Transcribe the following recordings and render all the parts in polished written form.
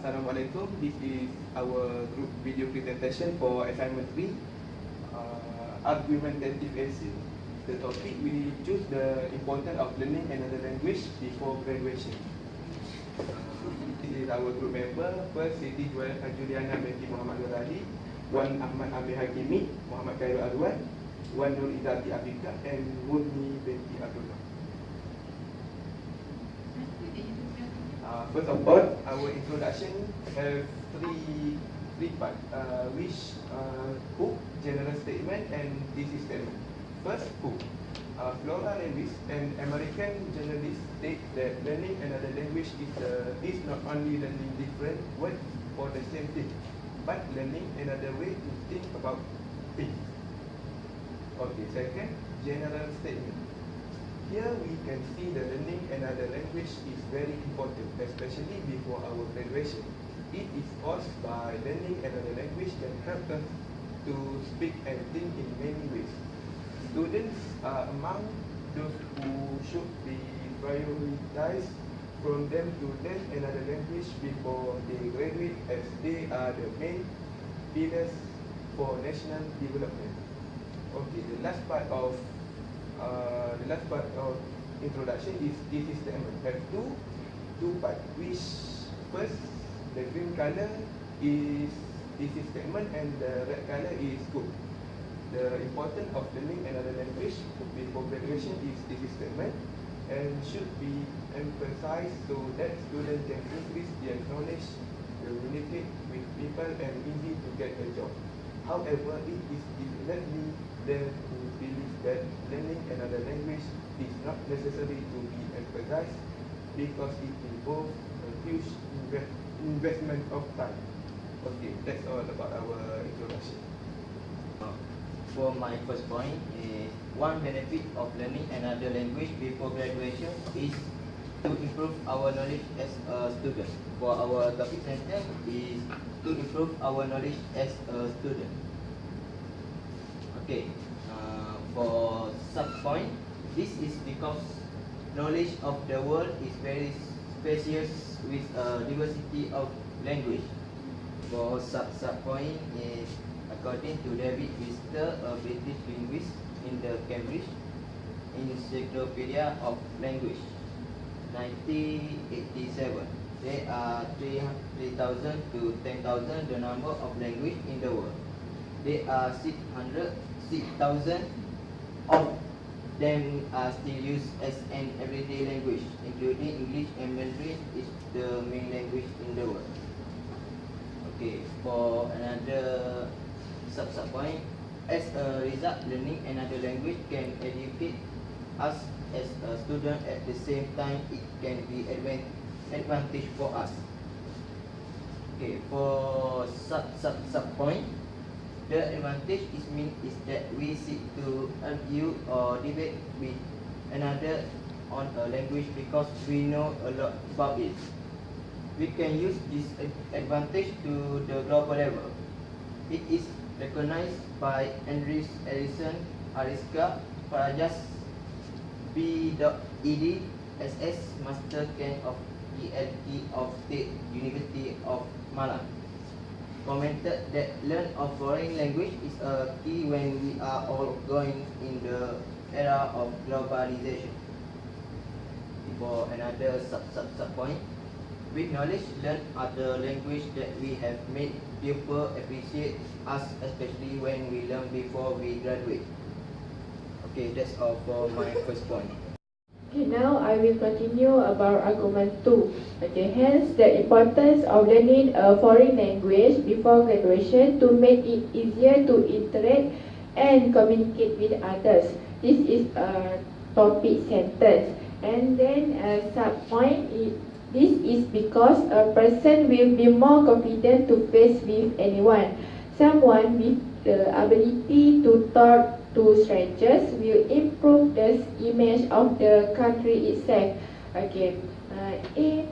Assalamualaikum. This is our group video presentation for assignment 3, Argumentative Essay. The topic we choose the importance of learning another language before graduation. This is our group member. First, Siti Juliana binti Muhammad Nurali, Wan Ahmad Amir Hakimi, Muhammad Khairul Arwan, Wan Nur Izati Abika, and Murni binti Abdullah. First of all, our introduction have three parts, which who, general statement, and thesis statement. First, who. Flora Lewis, an American journalist, states that learning another language is not only learning different words for the same thing, but learning another way to think about things. Okay, second, general statement. Here we can see the learning another language is very important, especially before our graduation. It is caused by learning another language can help us to speak and think in many ways. Students are among those who should be prioritized from them to learn another language before they graduate, as they are the main pillars for national development. Okay, the last part of introduction is thesis statement. Have two parts. Which first, the green color is thesis statement and the red color is scope. The importance of learning another language before graduation is thesis statement and should be emphasized so that students can increase their knowledge, communicate with people, and easy to get a job. However, it is definitely there who believe that learning another language is not necessary to be emphasized because it involves a huge investment of time. Okay, that's all about our introduction. For my first point, one benefit of learning another language before graduation is to improve our knowledge as a student. For our topic sentence is to improve our knowledge as a student. Okay, for sub-point, this is because knowledge of the world is very spacious with a diversity of language. For sub-point is according to David Wister, a British linguist in the Cambridge Encyclopedia of Language, 1987. There are 3,000 to 10,000 the number of language in the world. There are 6,000 of them are still used as an everyday language, including English and Mandarin is the main language in the world. Okay, for another sub-point, as a result, learning another language can educate us as a student. At the same time, it can be advantage for us. Okay, for sub-point, the advantage is that we seek to argue or debate with another on a language because we know a lot about it. We can use this advantage to the global level. It is recognized by Andres Ellison, Ariska, Parajas, B.Ed, SS, Master Can of ELT of State University of Malang. Commented that learn of foreign language is a key when we are all going in the era of globalization. For another sub-point, with knowledge, learn other language that we have made people appreciate us, especially when we learn before we graduate. Okay, that's all for my first point. Okay, now I will continue about argument 2. Okay, hence the importance of learning a foreign language before graduation to make it easier to interact and communicate with others. This is a topic sentence. And then sub-point, this is because a person will be more confident to face with anyone. Someone with the ability to talk to strangers will improve the image of the country itself. Okay, in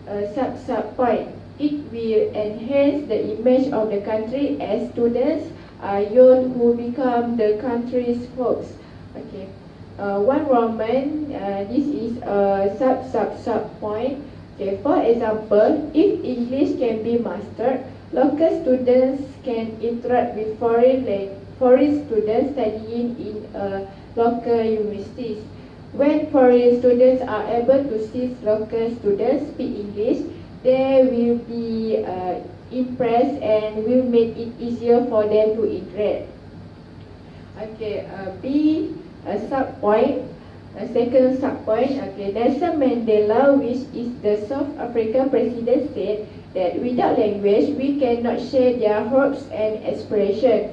sub-point, it will enhance the image of the country as students are youth who become the country's folks. Okay, one Roman, this is a sub-point. Okay, for example, if English can be mastered, local students can interact with foreign students studying in local universities. When foreign students are able to see local students speak English, they will be impressed and will make it easier for them to interact. Okay, B sub-point. Second sub-point, okay, Nelson Mandela, which is the South African president, said that without language, we cannot share their hopes and aspirations,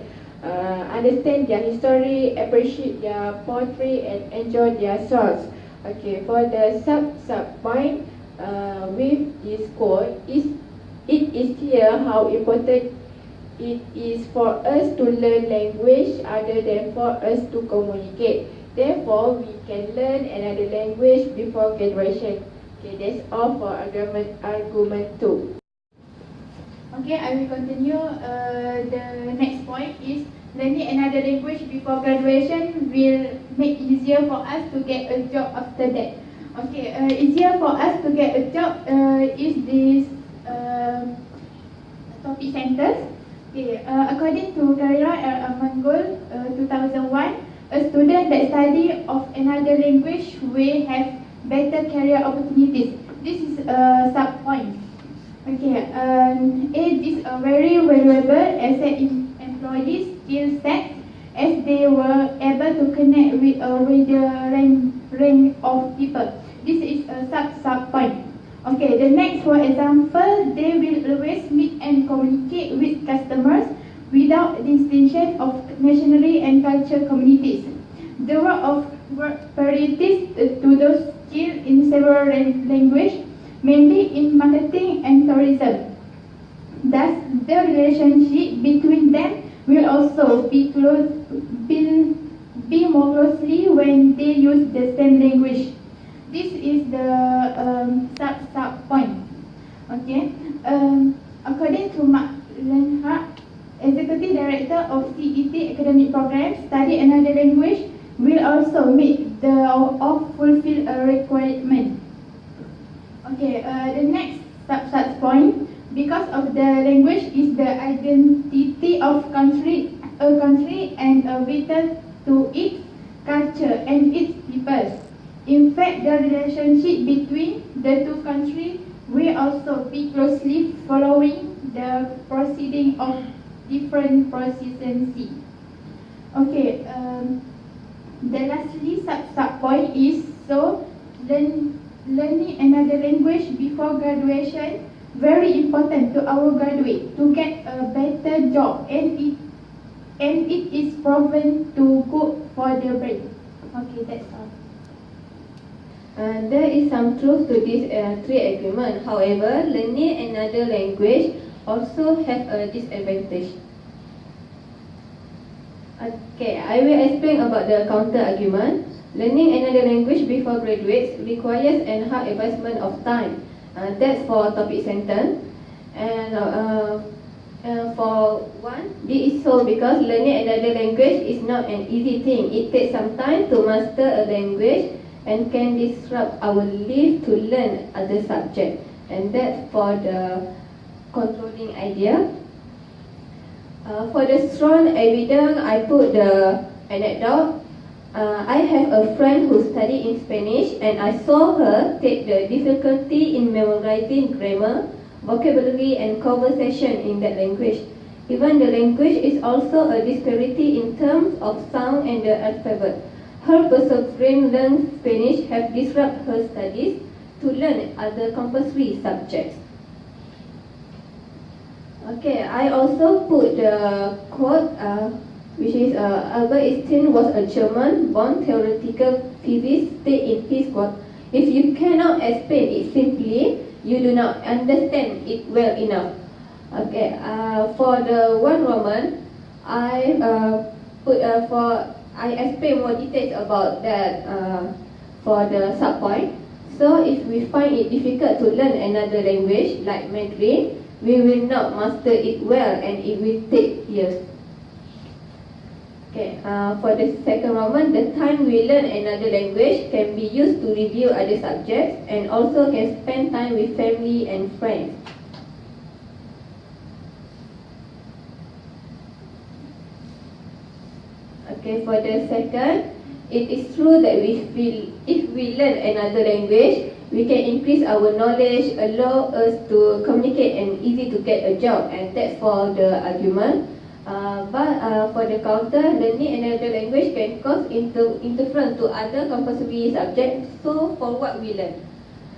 understand their history, appreciate their poetry, and enjoy their songs. Okay, for the sub-point, with this quote, it is clear how important it is for us to learn language other than for us to communicate. Therefore, we can learn another language before graduation. Okay, that's all for argument 2. Okay, I will continue. The next point is learning another language before graduation will make easier for us to get a job after that. Okay, easier for us to get a job is this topic centers. Okay, according to Karira Mangol 2001, a student that study of another language will have better career opportunities. This is a sub-point. Okay, it is a very valuable asset in employees' skill set as they were able to connect with a wider range of people. This is a sub-point. Okay, the next, for example, they will always meet and communicate with customers without distinction of nationality and culture communities. The work of varieties to those skilled in several languages, mainly in marketing and tourism. Thus, the relationship between them will also be more closely when they use the same language. This is the sub-point. Okay. According to Mark Lenhart, Executive Director of CET Academic Programs, study another language will also meet or fulfill a requirement. Okay, the next sub-point, because of the language is the identity of a country and vital to its culture and its people. In fact, the relationship between the two countries will also be closely following the proceeding of different presidency. Okay, the lastly sub-point is learning another language before graduation very important to our graduate to get a better job, and it is proven to good for their brain. Okay, that's all. There is some truth to these 3 arguments. However, learning another language also have a disadvantage. Okay, I will explain about the counter argument. Learning another language before graduates requires an hard investment of time. That's for topic sentence. And for one, this is so because learning another language is not an easy thing. It takes some time to master a language and can disrupt our life to learn other subjects. And that's for the controlling idea. For the strong evidence, I put the anecdote. I have a friend who studied in Spanish, and I saw her take the difficulty in memorizing grammar, vocabulary, and conversation in that language. Even the language is also a disparity in terms of sound and the alphabet. Her persevering learn Spanish have disrupted her studies to learn other compulsory subjects. Okay, I also put the quote, which is Albert Einstein was a German-born theoretical physicist, state in his quote, "If you cannot explain it simply, you do not understand it well enough." Okay, for the one Roman, I explain more details about that for the subpoint. So if we find it difficult to learn another language like Mandarin, we will not master it well and it will take years. Okay, for the second one, the time we learn another language can be used to review other subjects and also can spend time with family and friends. Okay, for the second, it is true that if we learn another language, we can increase our knowledge, allow us to communicate and easy to get a job, and that's for the argument. But for the counter, learning another language can cause interference to other compulsory subjects, so for what we learn.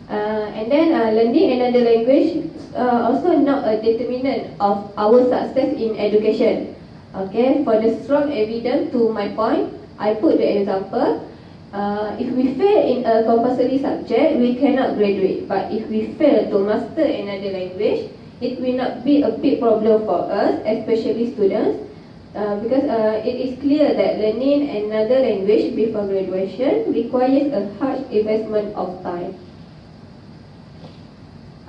And then learning another language also not a determinant of our success in education. Okay, for the strong evidence to my point, I put the example. If we fail in a compulsory subject, we cannot graduate. But if we fail to master another language, it will not be a big problem for us, especially students, because it is clear that learning another language before graduation requires a harsh investment of time.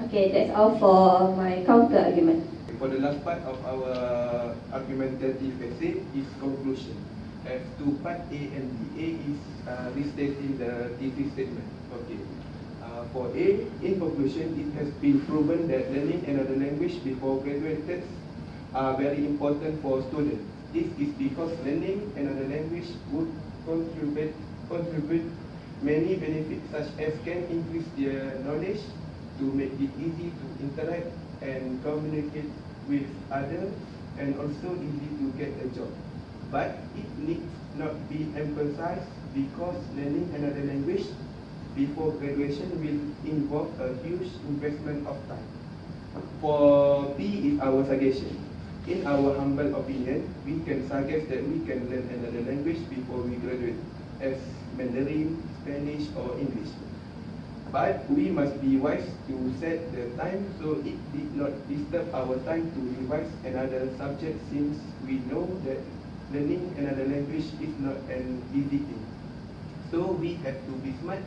Okay, that's all for my counter argument. For the last part of our argumentative essay is conclusion. As to part A and B, A is listed in the thesis statement. Okay. For A, in conclusion, it has been proven that learning another language before graduates are very important for students. This is because learning another language would contribute many benefits, such as can increase their knowledge, to make it easy to interact and communicate with others, and also easy to get a job. But it needs not be emphasized because learning another language before graduation will involve a huge investment of time. For B is our suggestion. In our humble opinion, we can suggest that we can learn another language before we graduate, as Mandarin, Spanish or English. But we must be wise to set the time so it did not disturb our time to revise another subject, since we know that learning another language is not an easy thing. So we have to be smart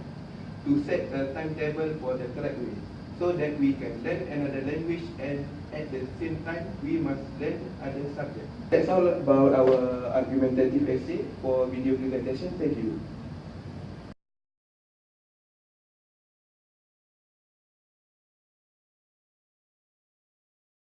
to set a timetable for the correct way, so that we can learn another language and at the same time we must learn other subjects. That's all about our argumentative essay for video presentation. Thank you.